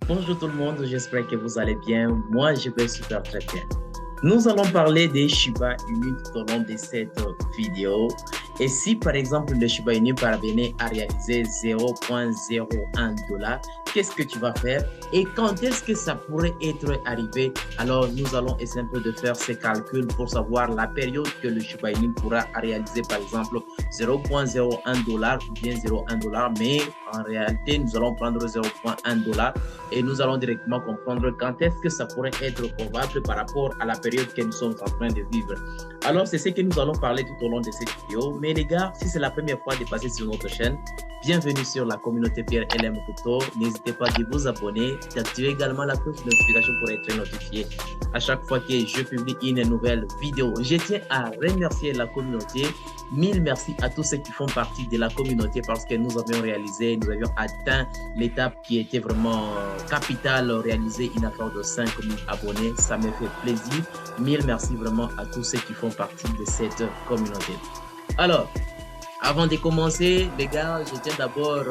Bonjour tout le monde, j'espère que vous allez bien. Moi, je vais super très bien. Nous allons parler des Shiba Inu tout au long de cette vidéo. Et si par exemple le Shiba Inu parvenait à réaliser 0,01 $, qu'est-ce que tu vas faire et quand est-ce que ça pourrait être arrivé? Alors nous allons essayer un peu de faire ces calculs pour savoir la période que le Shiba Inu pourra réaliser par exemple 0,01 $ ou bien 0,1 $. Mais en réalité, nous allons prendre 0,1 $ et nous allons directement comprendre quand est-ce que ça pourrait être probable par rapport à la période que nous sommes en train de vivre. Alors, c'est ce que nous allons parler tout au long de cette vidéo. Mais les gars, si c'est la première fois de passer sur notre chaîne, bienvenue sur la communauté Pierre LM Couto. N'hésitez pas à vous abonner, d'activer également la cloche de notification pour être notifié à chaque fois que je publie une nouvelle vidéo. Je tiens à remercier la communauté. Mille merci à tous ceux qui font partie de la communauté parce que nous avions atteint l'étape qui était vraiment capitale, réaliser une affaire de 5000 abonnés. Ça me fait plaisir. Mille merci vraiment à tous ceux qui font partie de cette communauté. Alors, avant de commencer, les gars, je tiens d'abord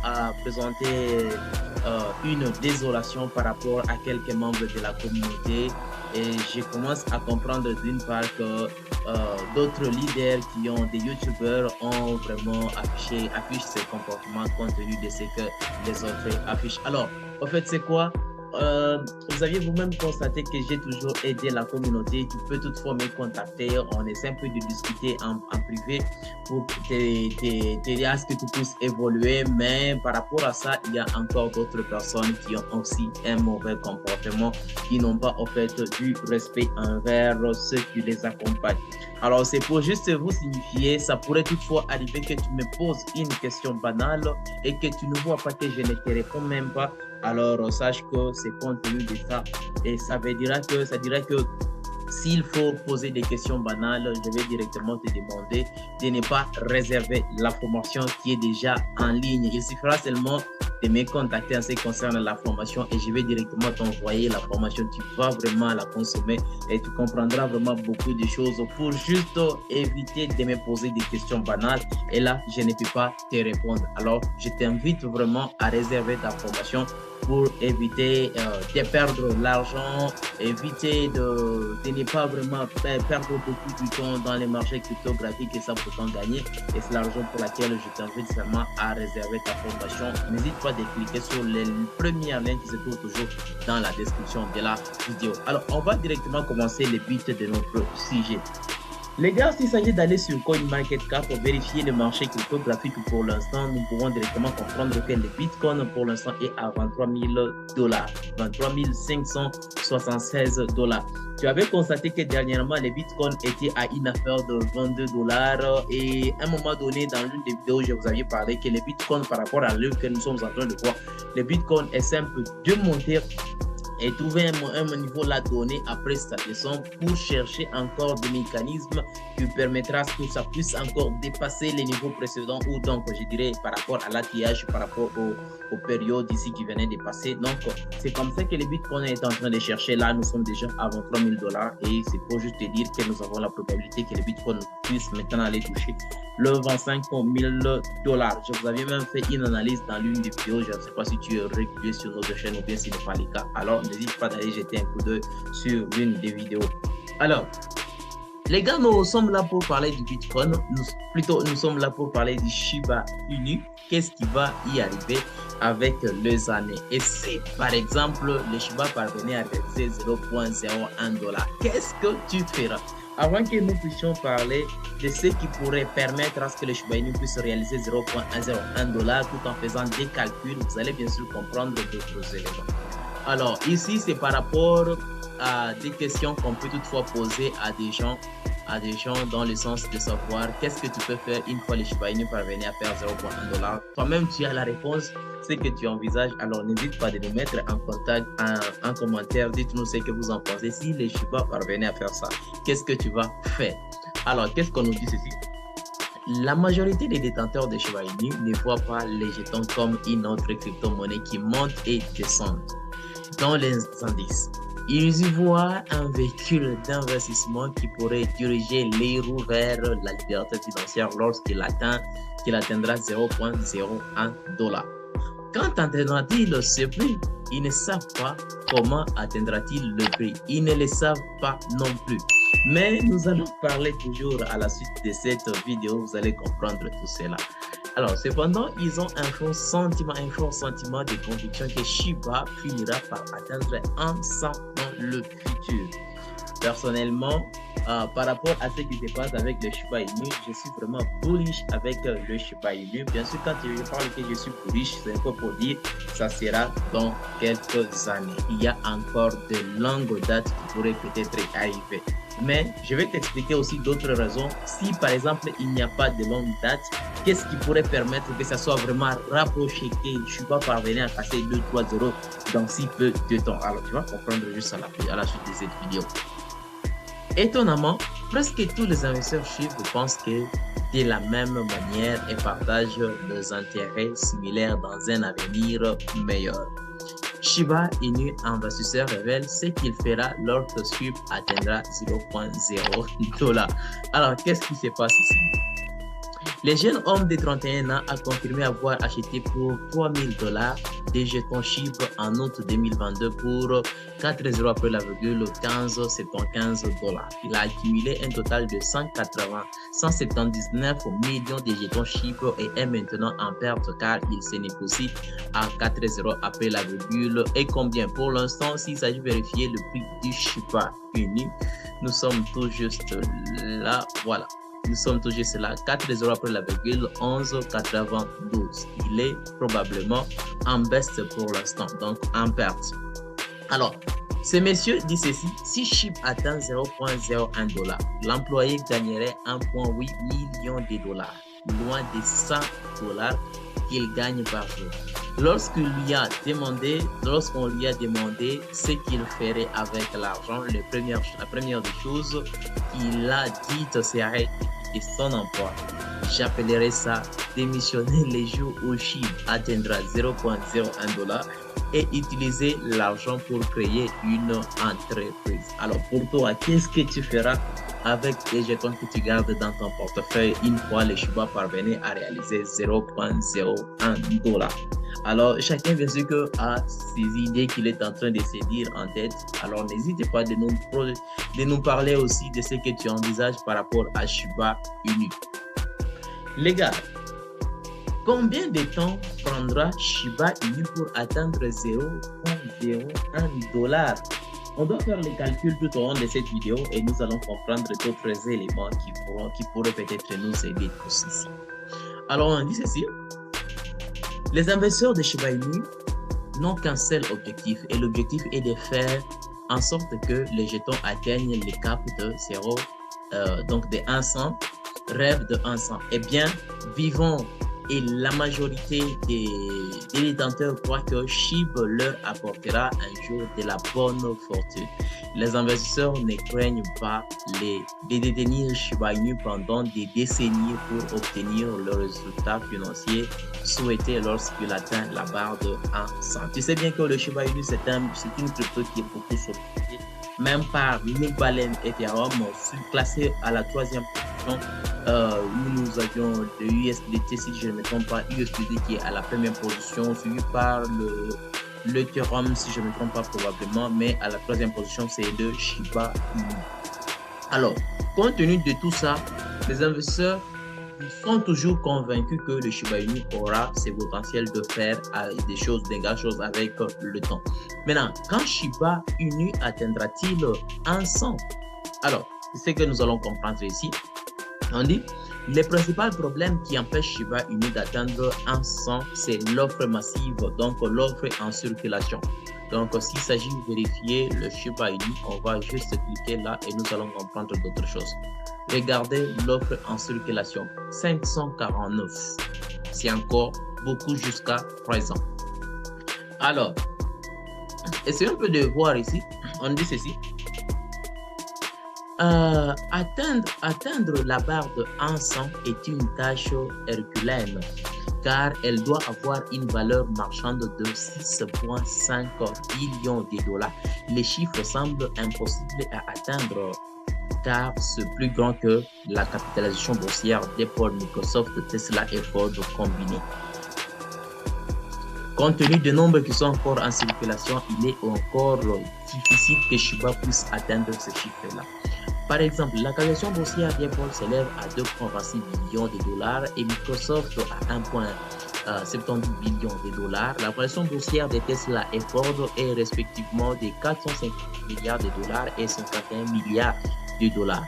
à présenter une désolation par rapport à quelques membres de la communauté. Et je commence à comprendre d'une part que d'autres leaders qui ont des youtubeurs ont vraiment affiché ces comportements compte tenu de ce que les autres affichent. Alors, en fait, c'est quoi? Vous aviez vous-même constaté que j'ai toujours aidé la communauté. Tu peux toutefois me contacter. On essaie un peu de discuter en privé pour t'aider à ce que tu puisses évoluer. Mais par rapport à ça, il y a encore d'autres personnes qui ont aussi un mauvais comportement, qui n'ont pas en fait du respect envers ceux qui les accompagnent. Alors, c'est pour juste vous signifier, ça pourrait toutefois arriver que tu me poses une question banale et que tu ne vois pas que je ne te réponds même pas. Alors, sache que c'est compte tenu de ça. Et ça dirait que s'il faut poser des questions banales, je vais directement te demander de ne pas réserver la formation qui est déjà en ligne. Il suffira seulement de me contacter en ce qui concerne la formation et je vais directement t'envoyer la formation. Tu vas vraiment la consommer et tu comprendras vraiment beaucoup de choses pour juste éviter de me poser des questions banales. Et là, je ne peux pas te répondre. Alors, je t'invite vraiment à réserver ta formation pour éviter de perdre l'argent, éviter de ne pas vraiment perdre beaucoup de temps dans les marchés cryptographiques et ça pourtant gagner. Et c'est la raison pour laquelle je t'invite vraiment à réserver ta formation. N'hésite pas de cliquer sur les premiers liens qui se trouvent toujours dans la description de la vidéo. Alors, on va directement commencer le but de notre sujet. Les gars, s'il s'agit d'aller sur CoinMarketCap pour vérifier le marché cryptographique pour l'instant, nous pouvons directement comprendre que le Bitcoin pour l'instant est à 23 000 $, 23 576 $. Tu avais constaté que dernièrement, le Bitcoin était à une affaire de 22 $ et à un moment donné, dans l'une des vidéos, je vous avais parlé que le Bitcoin, par rapport à l'heure que nous sommes en train de voir, le Bitcoin est simple de monter et trouver un niveau là donné après sa descente pour chercher encore des mécanismes qui permettra que ça puisse encore dépasser les niveaux précédents ou donc je dirais par rapport à l'ATH, par rapport aux périodes ici qui venaient de passer. Donc c'est comme ça que le Bitcoin est en train de chercher. Là nous sommes déjà à 23 000 $ et c'est pour juste te dire que nous avons la probabilité que le Bitcoin puisse maintenant aller toucher le 25 000 $. Je vous avais même fait une analyse dans l'une des vidéos. Je ne sais pas si tu es régulier sur notre chaîne ou bien si ce n'est pas le cas. Alors n'hésite pas d'aller jeter un coup d'œil sur l'une des vidéos. Alors, les gars, nous sommes là pour parler du Bitcoin. Nous sommes là pour parler du Shiba Inu. Qu'est-ce qui va y arriver avec les années? Et si, par exemple, le Shiba parvenait à réaliser 0,01 $, qu'est-ce que tu feras? Avant que nous puissions parler de ce qui pourrait permettre à ce que le Shiba Inu puisse réaliser 0,01 $ tout en faisant des calculs, vous allez bien sûr comprendre d'autres éléments. Alors, ici, c'est par rapport à des questions qu'on peut toutefois poser à des gens dans le sens de savoir qu'est-ce que tu peux faire une fois le Shiba Inu parvenir à faire 0,1 $. Toi-même, tu as la réponse, c'est que tu envisages. Alors, n'hésite pas de nous mettre en contact, en commentaire. Dites-nous ce que vous en pensez. Si le Shiba parvenait à faire ça, qu'est-ce que tu vas faire? Alors, qu'est-ce qu'on nous dit ceci? La majorité des détenteurs de Shiba Inu ne voient pas les jetons comme une autre crypto-monnaie qui monte et descend dans les indices. Ils y voient un véhicule d'investissement qui pourrait diriger les roues vers la liberté financière lorsqu'il atteindra 0,01 $. quand atteindra-t-il ce prix? Ils ne savent pas comment atteindra-t-il le prix. Ils ne le savent pas non plus. Mais nous allons parler toujours à la suite de cette vidéo. Vous allez comprendre tout cela. Alors, cependant, ils ont un fort sentiment de conviction que Shiba finira par atteindre 100 dans le futur. Personnellement, par rapport à ce qui se passe avec le Shiba Inu, je suis vraiment bullish avec le Shiba Inu. Bien sûr, quand je parle que je suis bullish, c'est un peu pour dire que ça sera dans quelques années. Il y a encore de longues dates qui pourraient peut-être arriver. Mais je vais t'expliquer aussi d'autres raisons. Si par exemple, il n'y a pas de longue date, qu'est-ce qui pourrait permettre que ça soit vraiment rapproché, que Shiba parvienne à passer 2-3 € dans si peu de temps? Alors, tu vas comprendre juste à la suite de cette vidéo. Étonnamment, presque tous les investisseurs chiffres pensent que de la même manière et partagent des intérêts similaires dans un avenir meilleur. Shiba Inu investisseur révèle ce qu'il fera lorsque SHIB atteindra 0.0 $. Alors, qu'est-ce qui se passe ici? Le jeune homme de 31 ans a confirmé avoir acheté pour 3000 $ des jetons SHIB en août 2022 pour 4 € après la virgule 15,75 $. Il a accumulé un total de 179 millions de jetons SHIB et est maintenant en perte car il se négocie à 4 € après la virgule. Et combien? Pour l'instant, s'il s'agit de vérifier le prix du Shiba Inu, nous sommes tout juste là, voilà. Nous sommes tout juste là, 4 € après la virgule, 11,92. Il est probablement en baisse pour l'instant, donc en perte. Alors, ce monsieur dit ceci: si SHIB atteint 0.01 $, l'employé gagnerait 1,8 million de dollars, loin des 100 $ qu'il gagne par jour. Lorsqu'on lui a demandé ce qu'il ferait avec l'argent, la première des choses qu'il a dites serait son emploi. J'appellerai ça démissionner les jours où SHIB atteindra 0.01 $ et utiliser l'argent pour créer une entreprise. Alors pour toi, qu'est-ce que tu feras avec les jetons que tu gardes dans ton portefeuille une fois le Shiba parvenait à réaliser 0.01 $? Alors, chacun bien sûr que a ses idées qu'il est en train de se dire en tête. Alors, n'hésite pas de nous parler aussi de ce que tu envisages par rapport à Shiba Inu. Les gars, combien de temps prendra Shiba Inu pour atteindre 0.01 $? On doit faire les calculs tout au long de cette vidéo et nous allons comprendre d'autres éléments qui pourraient peut-être nous aider tous ici. Alors, on dit ceci. Les investisseurs de Shiba Inu n'ont qu'un seul objectif et l'objectif est de faire en sorte que les jetons atteignent le cap de 0, donc de 100, rêve de 100. Eh bien, vivons et la majorité des détenteurs croient que SHIB leur apportera un jour de la bonne fortune. Les investisseurs ne craignent pas de détenir Shiba Inu pendant des décennies pour obtenir le résultat financier souhaité lorsqu'il atteint la barre de 100. Tu sais bien que le Shiba Inu, c'est une crypto qui est beaucoup sollicitée, même par les baleines Ethereum, classé à la 3e position, où nous avions le USDT, si je ne me trompe pas, USDT qui est à la 1re position, suivi par l'Ethereum, si je ne me trompe pas probablement, mais à la 3e position, c'est le Shiba Inu. Alors, compte tenu de tout ça, les investisseurs sont toujours convaincus que le Shiba Inu aura ce potentiel de faire des grandes choses avec le temps. Maintenant, quand Shiba Inu atteindra-t-il 100? Alors, c'est ce que nous allons comprendre ici. On dit, les principaux problèmes qui empêchent Shiba Inu d'atteindre 100, c'est l'offre massive, donc l'offre en circulation. Donc, s'il s'agit de vérifier le Shiba Inu, on va juste cliquer là et nous allons comprendre d'autres choses. Regardez l'offre en circulation, 549. C'est encore beaucoup jusqu'à présent. Alors, essayons un peu de voir ici. On dit ceci. Atteindre la barre de 100 est une tâche herculéenne car elle doit avoir une valeur marchande de 6,5 billions de dollars. Les chiffres semblent impossibles à atteindre car c'est plus grand que la capitalisation boursière d'Apple, Microsoft, Tesla et Ford combinés. Compte tenu des nombres qui sont encore en circulation, il est encore difficile que Shiba puisse atteindre ce chiffre-là. Par exemple, la capitalisation boursière d'Apple s'élève à 2,26 billions de dollars et Microsoft à 1,70 billions de dollars. La capitalisation boursière de Tesla et Ford est respectivement de 450 milliards de dollars et 51 milliards de dollars.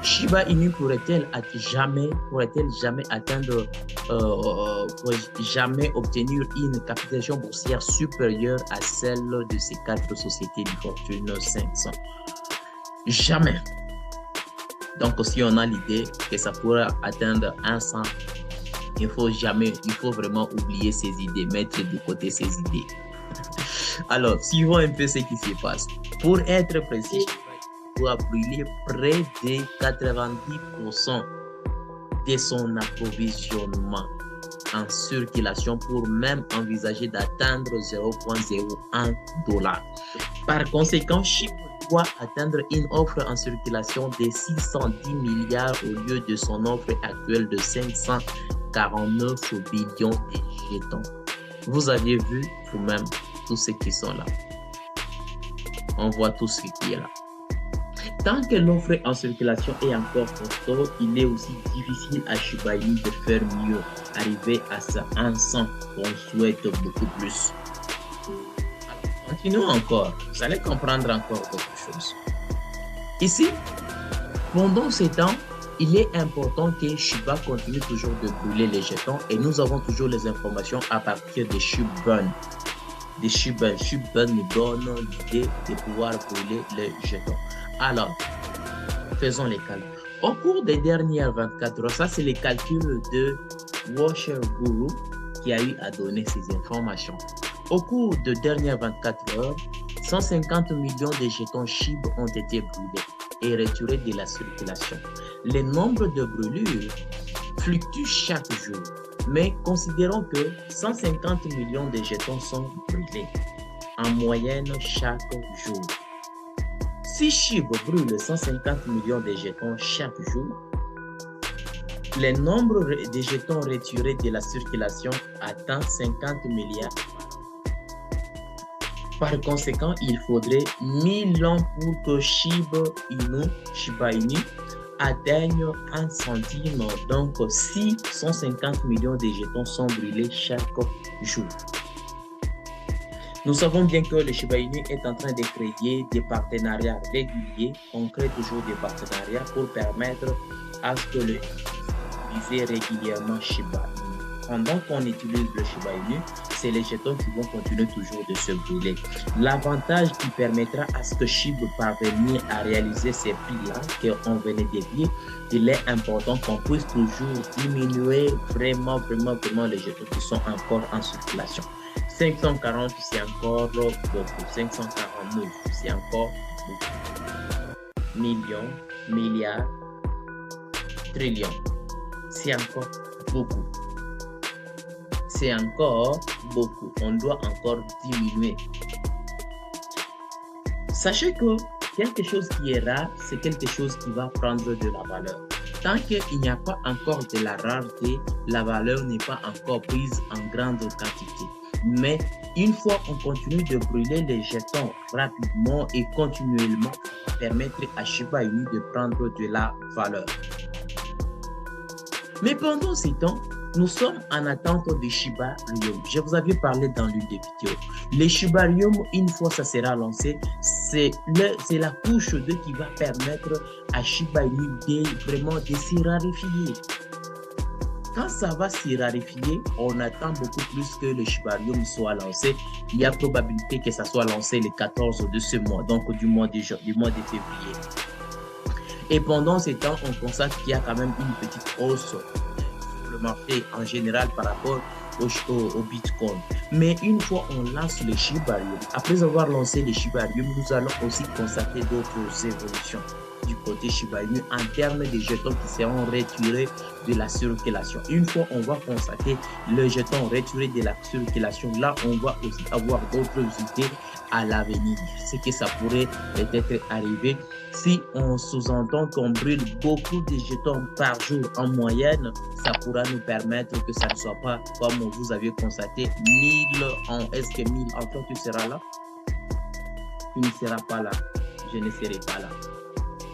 Shiba Inu pourrait-elle jamais atteindre, jamais obtenir une capitalisation boursière supérieure à celle de ces 4 sociétés du Fortune 500? Jamais. Donc, si on a l'idée que ça pourrait atteindre 100, il faut vraiment oublier ces idées, mettre de côté ces idées. Alors, suivons un peu ce qui se passe. Pour être précis, il doit brûler près de 90% de son approvisionnement en circulation pour même envisager d'atteindre 0,01 $. Par conséquent, Shiba doit atteindre une offre en circulation de 610 milliards au lieu de son offre actuelle de 549 billions de jetons. Vous avez vu vous-même tous ceux qui sont là. On voit tout ce qui est là. Tant que l'offre en circulation est encore costaud, il est aussi difficile à Shiba Inu de faire mieux, arriver à ça ensemble qu'on souhaite beaucoup plus. Continuons encore, vous allez comprendre encore d'autres choses. Ici, pendant ces temps, il est important que Shiba continue toujours de brûler les jetons et nous avons toujours les informations à partir des ShibBurn. ShibBurn nous donne l'idée de pouvoir brûler les jetons. Alors, faisons les calculs. Au cours des dernières 24 heures, ça c'est les calculs de Washer Guru qui a eu à donner ces informations. Au cours des dernières 24 heures, 150 millions de jetons SHIB ont été brûlés et retirés de la circulation. Le nombre de brûlures fluctue chaque jour, mais considérons que 150 millions de jetons sont brûlés en moyenne chaque jour. Si SHIB brûle 150 millions de jetons chaque jour, le nombre de jetons retirés de la circulation atteint 50 milliards. Par conséquent, il faudrait 1000 ans pour que Shiba Inu atteigne 1 centime. Donc, si 150 millions de jetons sont brûlés chaque jour. Nous savons bien que le Shiba Inu est en train de créer des partenariats réguliers. On crée toujours des partenariats pour permettre à ce que le utiliser régulièrement Shiba Inu. Pendant qu'on utilise le Shiba Inu, c'est les jetons qui vont continuer toujours de se brûler. L'avantage qui permettra à ce que Shiba parvienne à réaliser ces prix-là qu'on venait de dire, il est important qu'on puisse toujours diminuer vraiment les jetons qui sont encore en circulation. 540, c'est encore beaucoup. 549, c'est encore beaucoup. Millions, milliards, trillions, c'est encore beaucoup. C'est encore beaucoup. On doit encore diminuer. Sachez que quelque chose qui est rare, c'est quelque chose qui va prendre de la valeur. Tant qu'il n'y a pas encore de la rareté, la valeur n'est pas encore prise en grande quantité. Mais une fois qu'on continue de brûler les jetons rapidement et continuellement, ça va permettre à Shiba Inu de prendre de la valeur. Mais pendant ce temps, nous sommes en attente de Shiba Rhyum. Je vous avais parlé dans l'une des vidéos. Le Shiba Rhyum, une fois ça sera lancé, c'est la couche 2 qui va permettre à Shiba Inu de se raréfier. Quand ça va se raréfier, on attend beaucoup plus que le Shiba Rhyum soit lancé. Il y a probabilité que ça soit lancé le 14 de ce mois, donc du mois de février. Et pendant ce temps, on constate qu'il y a quand même une petite hausse sur le marché en général par rapport au Bitcoin. Mais une fois on lance le Shiba Rhyum, après avoir lancé le Shiba Rhyum, nous allons aussi constater d'autres évolutions du côté Shiba Inu en termes de jetons qui seront retirés de la circulation. Une fois on va constater le jeton retiré de la circulation, là on va aussi avoir d'autres idées à l'avenir, ce que ça pourrait peut-être arriver si on sous-entend qu'on brûle beaucoup de jetons par jour en moyenne. Ça pourra nous permettre que ça ne soit pas, comme vous aviez constaté, 1000 ans. Est-ce que 1000 enfants, tu seras là? Tu ne seras pas là. Je ne serai pas là.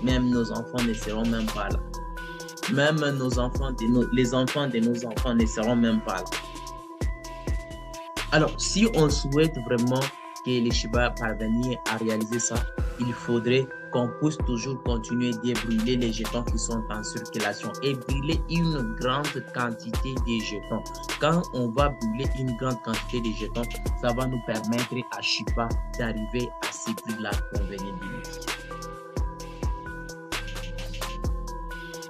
Même nos enfants ne seront même pas là. Même nos enfants, les enfants de nos enfants ne seront même pas là. Alors, si on souhaite vraiment que les Shiba parviennent à réaliser ça, il faudrait qu'on puisse toujours continuer de brûler les jetons qui sont en circulation et brûler une grande quantité de jetons. Quand on va brûler une grande quantité de jetons, ça va nous permettre à Shiba d'arriver à ces prix-là conveniabilité.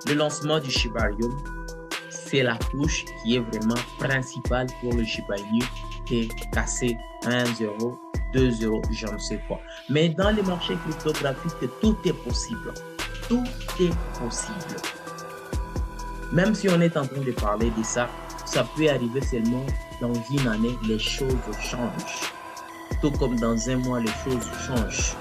Le lancement du Shibarium, c'est la touche qui est vraiment principale pour le Shiba Inu de casser 1 0, 2 0, je ne sais quoi. Mais dans les marchés cryptographiques, tout est possible. Tout est possible. Même si on est en train de parler de ça, ça peut arriver seulement dans une année, les choses changent. Tout comme dans un mois, les choses changent.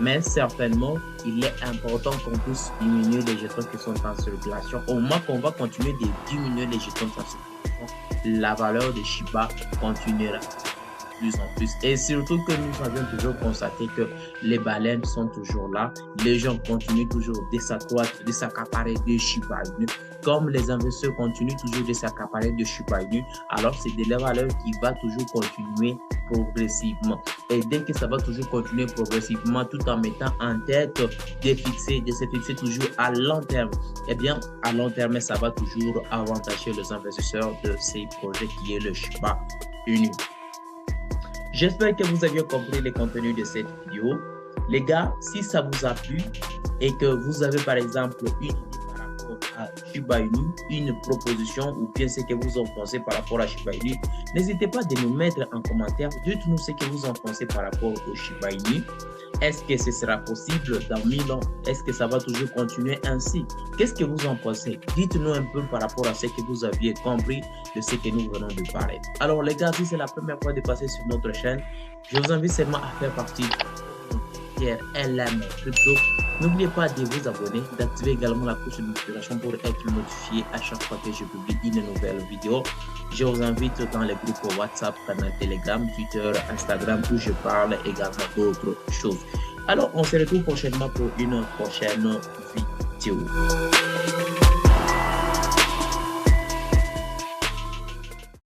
Mais certainement, il est important qu'on puisse diminuer les jetons qui sont en circulation. Au moment qu'on va continuer de diminuer les jetons en circulation, la valeur de Shiba continuera de plus en plus. Et surtout que nous avions toujours constaté que les baleines sont toujours là. Les gens continuent toujours de s'accroître, de s'accaparer de Shiba Inu. Comme les investisseurs continuent toujours de s'accaparer de Shiba Inu, alors c'est de la valeur qui va toujours continuer progressivement. Et dès que ça va toujours continuer progressivement, tout en mettant en tête de se fixer toujours à long terme, eh bien, à long terme, ça va toujours avantager les investisseurs de ces projets qui est le Shiba Inu. J'espère que vous avez compris le contenu de cette vidéo. Les gars, si ça vous a plu et que vous avez par exemple une idée par rapport à Shiba Inu, une proposition ou bien ce que vous en pensez par rapport à Shiba Inu, n'hésitez pas de nous mettre en commentaire. Dites-nous ce que vous en pensez par rapport au Shiba Inu. Est-ce que ce sera possible dans 1000 ans? Est-ce que ça va toujours continuer ainsi? Qu'est-ce que vous en pensez? Dites-nous un peu par rapport à ce que vous aviez compris de ce que nous venons de parler. Alors les gars, si c'est la première fois de passer sur notre chaîne, je vous invite seulement à faire partie de LM Crypto. N'oubliez pas de vous abonner, d'activer également la cloche de notification pour être notifié à chaque fois que je publie une nouvelle vidéo. Je vous invite dans les groupes WhatsApp, canal Telegram, Twitter, Instagram où je parle également d'autres choses. Alors, on se retrouve prochainement pour une prochaine vidéo.